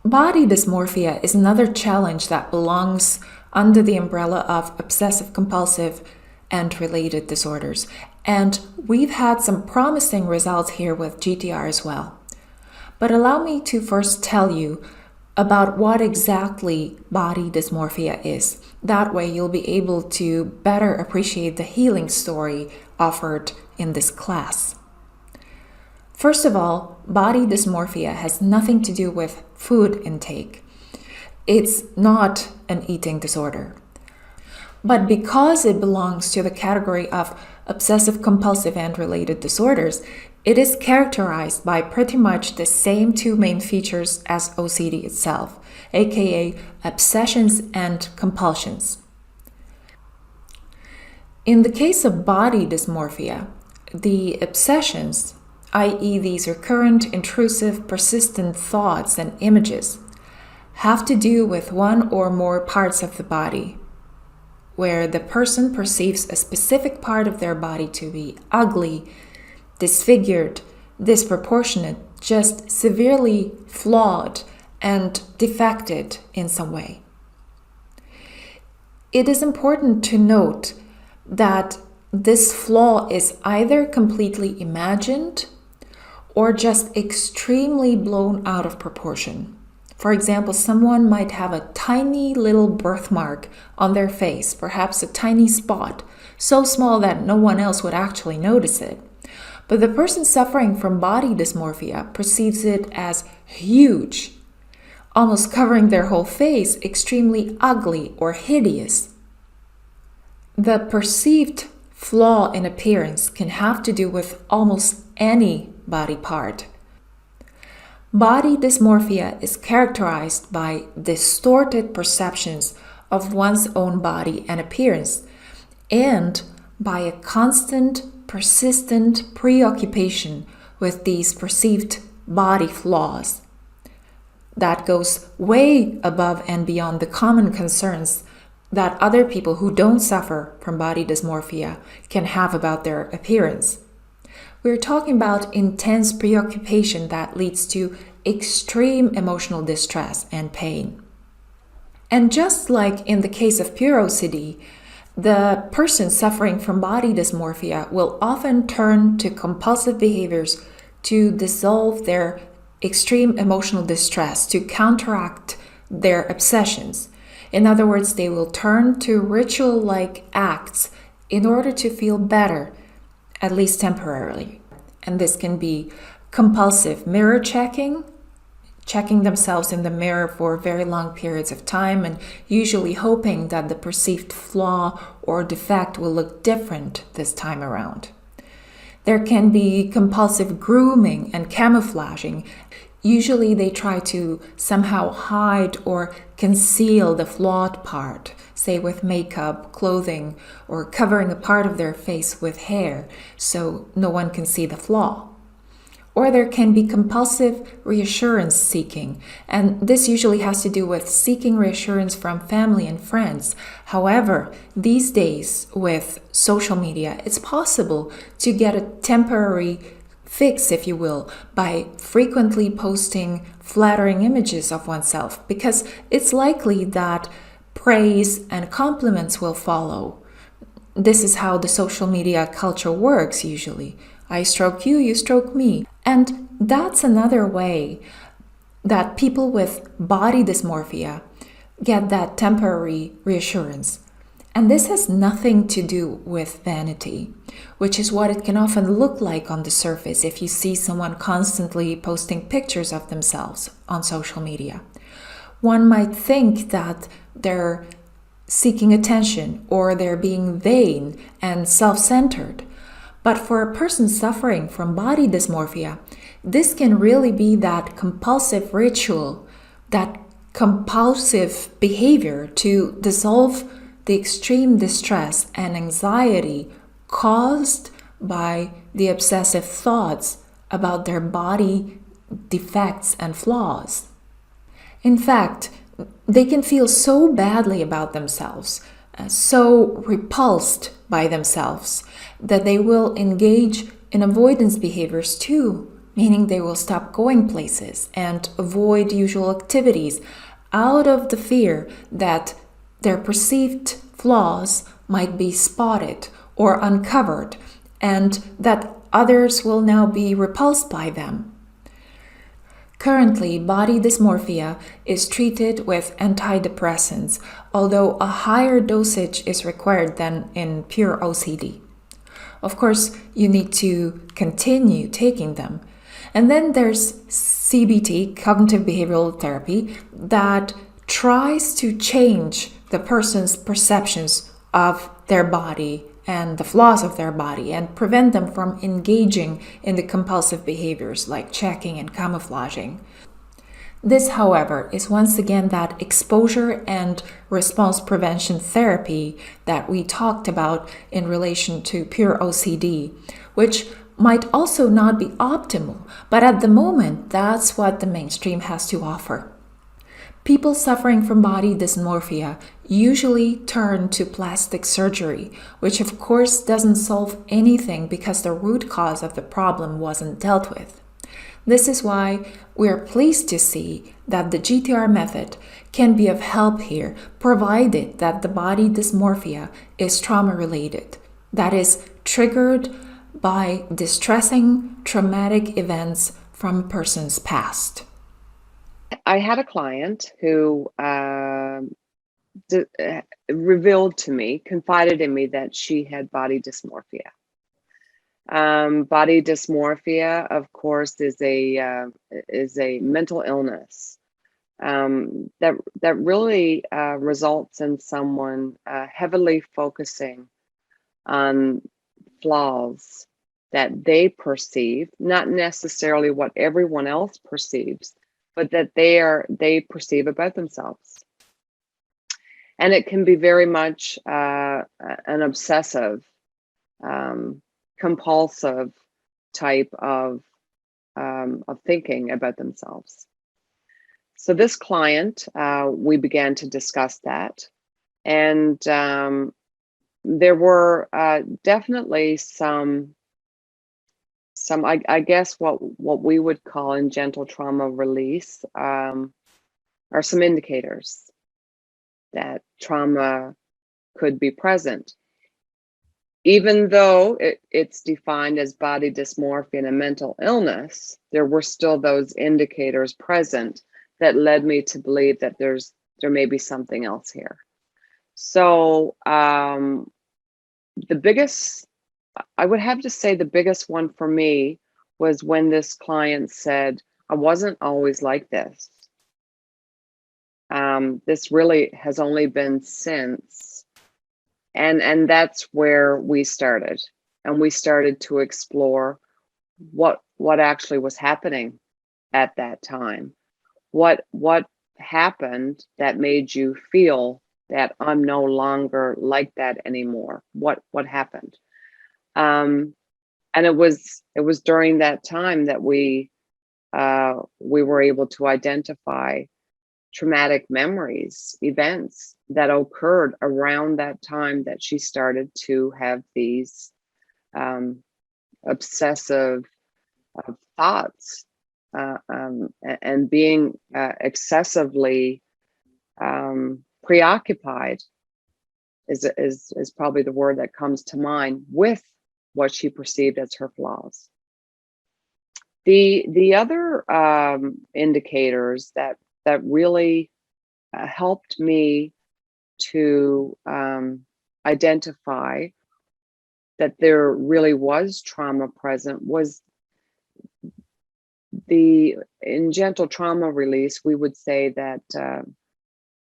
Body dysmorphia is another challenge that belongs under the umbrella of obsessive compulsive and related disorders. And we've had some promising results here with GTR as well. But allow me to first tell you about what exactly body dysmorphia is. That way you'll be able to better appreciate the healing story offered in this class. First of all, body dysmorphia has nothing to do with food intake. It's not an eating disorder. But because it belongs to the category of obsessive compulsive and related disorders, it is characterized by pretty much the same two main features as OCD itself, aka obsessions and compulsions. In the case of body dysmorphia, the obsessions, i.e. these recurrent, intrusive, persistent thoughts and images, have to do with one or more parts of the body, where the person perceives a specific part of their body to be ugly, disfigured, disproportionate, just severely flawed and defected in some way. It is important to note that this flaw is either completely imagined or just extremely blown out of proportion. For example, someone might have a tiny little birthmark on their face, perhaps a tiny spot, so small that no one else would actually notice it. But the person suffering from body dysmorphia perceives it as huge, almost covering their whole face, extremely ugly or hideous. The perceived flaw in appearance can have to do with almost any body part. Body dysmorphia is characterized by distorted perceptions of one's own body and appearance, and by a constant, persistent preoccupation with these perceived body flaws. That goes way above and beyond the common concerns that other people who don't suffer from body dysmorphia can have about their appearance. We're talking about intense preoccupation that leads to extreme emotional distress and pain. And just like in the case of pure OCD, the person suffering from body dysmorphia will often turn to compulsive behaviors to dissolve their extreme emotional distress, to counteract their obsessions. In other words, they will turn to ritual-like acts in order to feel better, at least temporarily. And this can be compulsive mirror checking themselves in the mirror for very long periods of time and usually hoping that the perceived flaw or defect will look different this time around. There can be compulsive grooming and camouflaging. Usually they try to somehow hide or conceal the flawed part, say with makeup, clothing, or covering a part of their face with hair so no one can see the flaw. Or there can be compulsive reassurance seeking, and this usually has to do with seeking reassurance from family and friends. However, these days with social media, it's possible to get a temporary fix, if you will, by frequently posting flattering images of oneself, because it's likely that praise and compliments will follow. This is how the social media culture works usually. I stroke you, you stroke me. And that's another way that people with body dysmorphia get that temporary reassurance. And this has nothing to do with vanity, which is what it can often look like on the surface if you see someone constantly posting pictures of themselves on social media. One might think that they're seeking attention or they're being vain and self-centered. But for a person suffering from body dysmorphia, this can really be that compulsive ritual, that compulsive behavior to dissolve the extreme distress and anxiety caused by the obsessive thoughts about their body defects and flaws. In fact, they can feel so badly about themselves, so repulsed by themselves, that they will engage in avoidance behaviors to meaning they will stop going places and avoid usual activities out of the fear that their perceived flaws might be spotted or uncovered and that others will now be repulsed by them. Currently, body dysmorphia is treated with antidepressants, although a higher dosage is required than in pure OCD. Of course, you need to continue taking them. And then there's CBT, cognitive behavioral therapy, that tries to change the person's perceptions of their body and the flaws of their body and prevent them from engaging in the compulsive behaviors like checking and camouflaging. This, however, is once again that exposure and response prevention therapy that we talked about in relation to pure OCD, which might also not be optimal, but at the moment, that's what the mainstream has to offer. People suffering from body dysmorphia usually turn to plastic surgery, which of course doesn't solve anything because the root cause of the problem wasn't dealt with. This is why we're pleased to see that the GTR method can be of help here, provided that the body dysmorphia is trauma-related, that is, triggered by distressing, traumatic events from a person's past. I had a client who revealed to me, confided in me that she had body dysmorphia. Body dysmorphia, of course, is a mental illness that really results in someone heavily focusing on flaws that they perceive, not necessarily what everyone else perceives, but that they perceive about themselves. And it can be very much an obsessive, compulsive type of thinking about themselves. So this client, we began to discuss that, and there were definitely some I guess what we would call in gentle trauma release are some indicators that trauma could be present. Even though it's defined as body dysmorphia and a mental illness, there were still those indicators present that led me to believe that there may be something else here. So the biggest, I would have to say the biggest one for me was when this client said, I wasn't always like this. This really has only been since. And that's where we started. And we started to explore what actually was happening at that time. What happened that made you feel that I'm no longer like that anymore? What happened? And it was during that time that we were able to identify traumatic memories, events that occurred around that time that she started to have these obsessive thoughts and being excessively preoccupied is probably the word that comes to mind with what she perceived as her flaws. The other indicators that really helped me to identify that there really was trauma present was in gentle trauma release, we would say that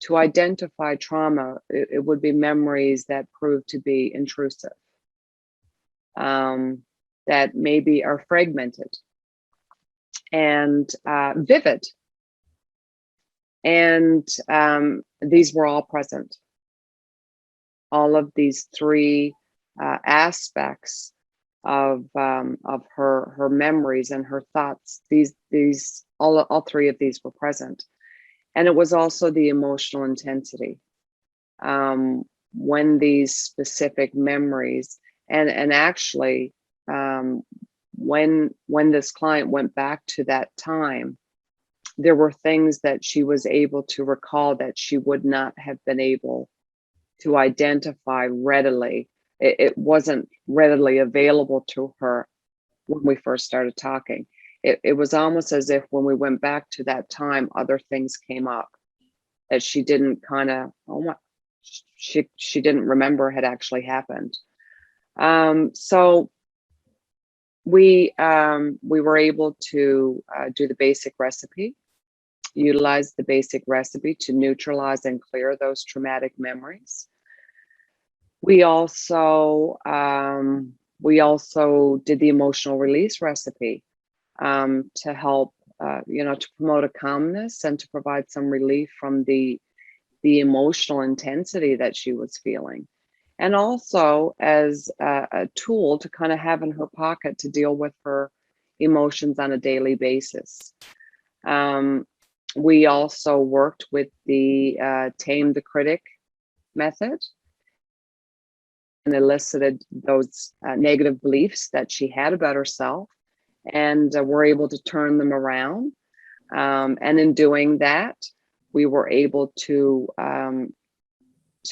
to identify trauma, it would be memories that prove to be intrusive, that maybe are fragmented and vivid. And these were all present. All of these three aspects of her memories and her thoughts, all three of these were present. And it was also the emotional intensity. When these specific memories, and actually when this client went back to that time, there were things that she was able to recall that she would not have been able to identify readily. It wasn't readily available to her when we first started talking. It was almost as if when we went back to that time, other things came up that she didn't kind of, oh my, she didn't remember had actually happened. So we were able to do the basic recipe, utilize the basic recipe to neutralize and clear those traumatic memories. We also did the emotional release recipe to help, to promote a calmness and to provide some relief from the emotional intensity that she was feeling. And also as a tool to kind of have in her pocket to deal with her emotions on a daily basis. We also worked with the Tame the Critic method and elicited those negative beliefs that she had about herself, and were able to turn them around. And in doing that, we were able to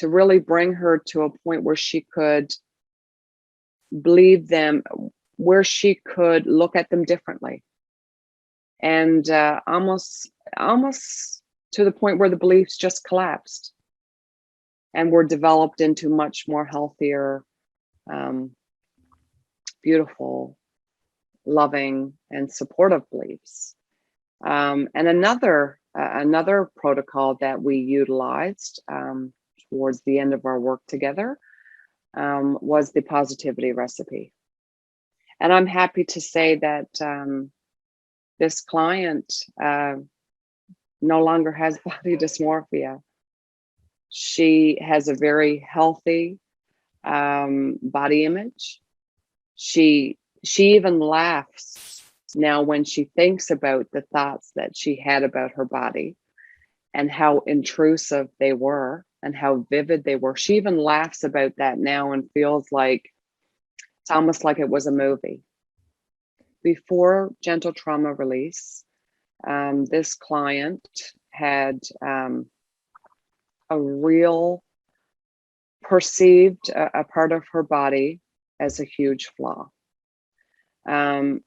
really bring her to a point where she could believe them, where she could look at them differently, and almost to the point where the beliefs just collapsed and were developed into much more healthier, beautiful, loving, and supportive beliefs. And another protocol that we utilized towards the end of our work together was the positivity recipe. And I'm happy to say that this client no longer has body dysmorphia. She has a very healthy body image. She even laughs now when she thinks about the thoughts that she had about her body and how intrusive they were and how vivid they were. She even laughs about that now and feels like it's almost like it was a movie. Before gentle trauma release, this client had a real perceived a part of her body as a huge flaw. And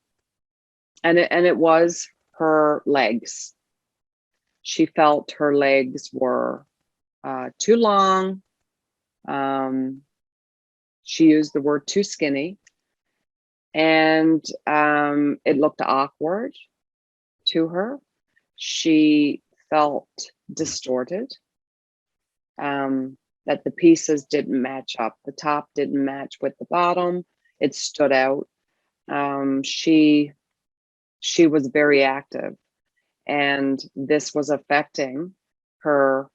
it was her legs. She felt her legs were too long. She used the word too skinny, and it looked awkward to her. She felt distorted, that the pieces didn't match up. The top didn't match with the bottom. It stood out. She was very active, and this was affecting her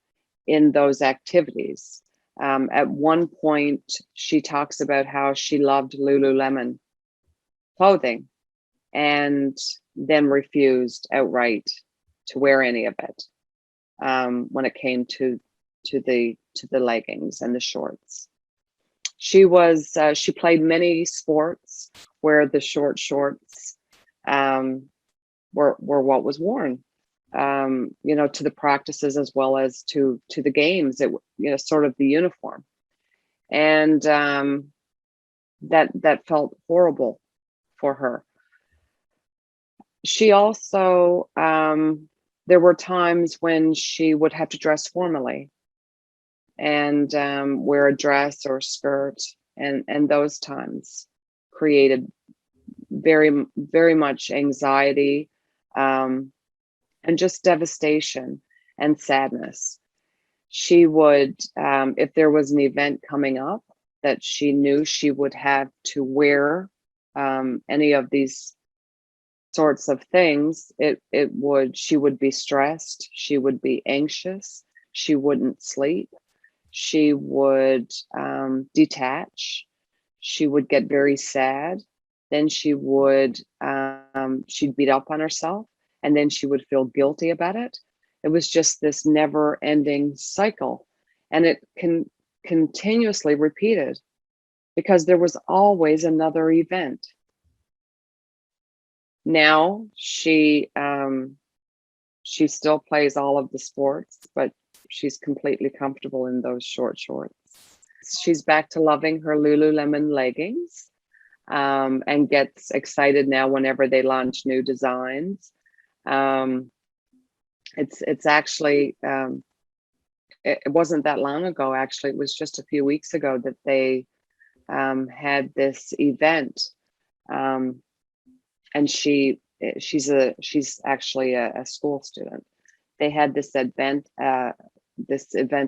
in those activities. At one point, she talks about how she loved Lululemon clothing and then refused outright to wear any of it when it came to the leggings and the shorts. She played many sports where the short shorts were what was worn, to the practices as well as to the games. It, sort of the uniform, and that felt horrible for her. She also, there were times when she would have to dress formally and wear a dress or skirt, and those times created very, very much anxiety and just devastation and sadness. She would, if there was an event coming up that she knew she would have to wear any of these sorts of things, she would be stressed, she would be anxious, she wouldn't sleep, she would detach, she would get very sad, then she would she'd beat up on herself, and then she would feel guilty about it. It was just this never-ending cycle, and it continuously repeated because there was always another event. Now she still plays all of the sports, but she's completely comfortable in those short shorts. She's back to loving her Lululemon leggings, and gets excited now whenever they launch new designs. It's actually it wasn't that long ago. Actually, it was just a few weeks ago that they had this event, and she's actually a school student. They had this event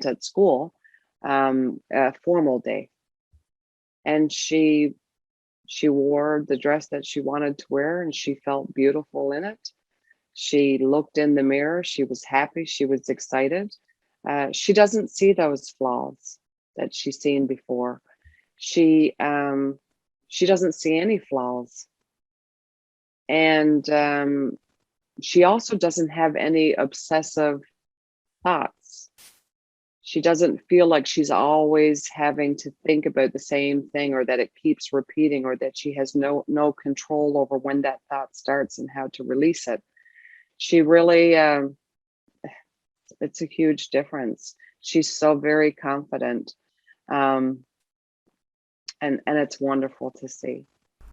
at school, a formal day, and she wore the dress that she wanted to wear, and she felt beautiful in it. She looked in the mirror. She was happy. She was excited. She doesn't see those flaws that she's seen before. She doesn't see any flaws, and she also doesn't have any obsessive thoughts. She doesn't feel like she's always having to think about the same thing, or that it keeps repeating, or that she has no control over when that thought starts and how to release it. She really, it's a huge difference. She's so very confident, and it's wonderful to see.